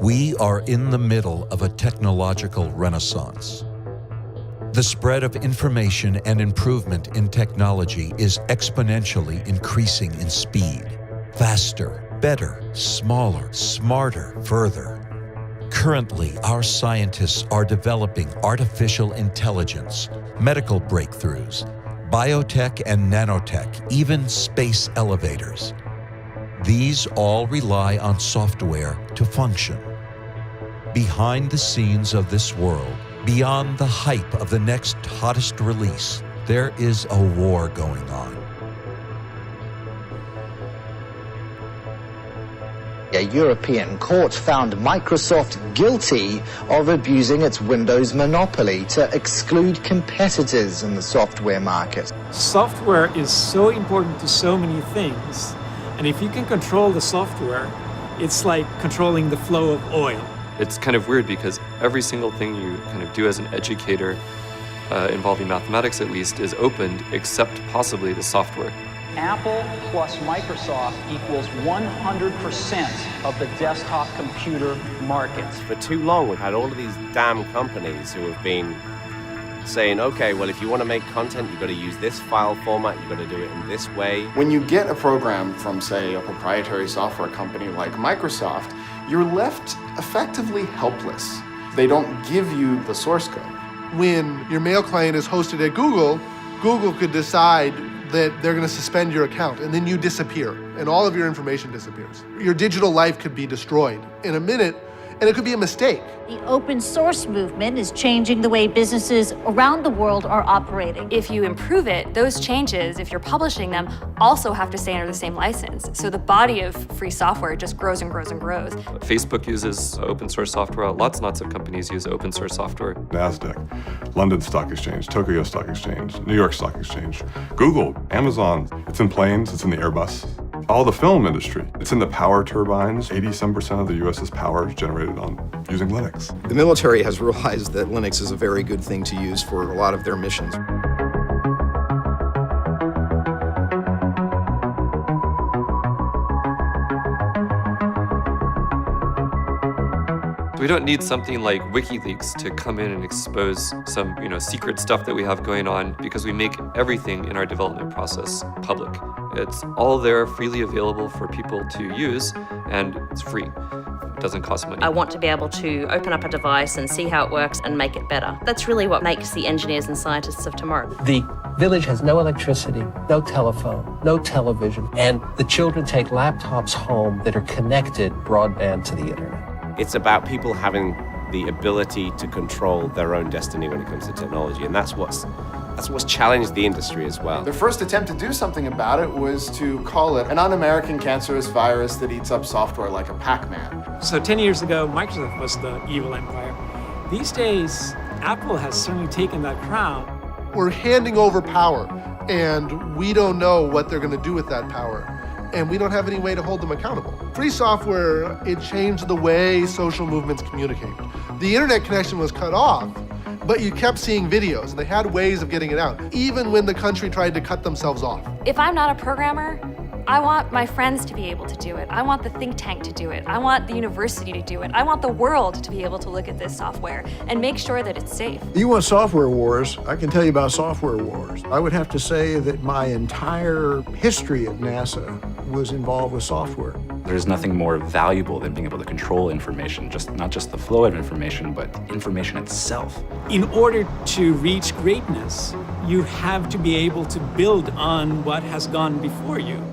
We are in the middle of a technological renaissance. The spread of information and improvement in technology is exponentially increasing in speed. Faster, better, smaller, smarter, further. Currently, our scientists are developing artificial intelligence, medical breakthroughs, biotech and nanotech, even space elevators. These all rely on software to function. Behind the scenes of this world, beyond the hype of the next hottest release, there is a war going on. A European court found Microsoft guilty of abusing its Windows monopoly to exclude competitors in the software market. Software is so important to so many things, and if you can control the software, it's like controlling the flow of oil. It's kind of weird because every single thing you kind of do as an educator, involving mathematics at least, is opened except possibly the software. Apple plus Microsoft equals 100% of the desktop computer market. For too long, we've had all of these damn companies who have been saying, okay, well, if you want to make content, you've got to use this file format, you've got to do it in this way. When you get a program from, say, a proprietary software company like Microsoft, you're left effectively helpless. They don't give you the source code. When your mail client is hosted at Google, Google could decide that they're going to suspend your account, and then you disappear, and all of your information disappears. Your digital life could be destroyed in a minute, and it could be a mistake. The open source movement is changing the way businesses around the world are operating. If you improve it, those changes, if you're publishing them, also have to stay under the same license. So the body of free software just grows and grows and grows. Facebook uses open source software. Lots and lots of companies use open source software. NASDAQ, London Stock Exchange, Tokyo Stock Exchange, New York Stock Exchange, Google, Amazon. It's in planes, it's in the Airbus. All the film industry, it's in the power turbines. 87% of the US's power is generated on using Linux. The military has realized that Linux is a very good thing to use for a lot of their missions. We don't need something like WikiLeaks to come in and expose some, secret stuff that we have going on, because we make everything in our development process public. It's all there, freely available for people to use, and it's free. It doesn't cost money. I want to be able to open up a device and see how it works and make it better. That's really what makes the engineers and scientists of tomorrow. The village has no electricity, no telephone, no television, and the children take laptops home that are connected broadband to the internet. It's about people having the ability to control their own destiny when it comes to technology, and that's what's challenged the industry as well. Their first attempt to do something about it was to call it an un-American cancerous virus that eats up software like a Pac-Man. So 10 years ago, Microsoft was the evil empire. These days, Apple has certainly taken that crown. We're handing over power, and we don't know what they're going to do with that power. And we don't have any way to hold them accountable. Free software, it changed the way social movements communicate. The internet connection was cut off, but you kept seeing videos, and they had ways of getting it out, even when the country tried to cut themselves off. If I'm not a programmer, I want my friends to be able to do it. I want the think tank to do it. I want the university to do it. I want the world to be able to look at this software and make sure that it's safe. You want software wars? I can tell you about software wars. I would have to say that my entire history at NASA was involved with software. There's nothing more valuable than being able to control information, not just the flow of information, but information itself. In order to reach greatness, you have to be able to build on what has gone before you.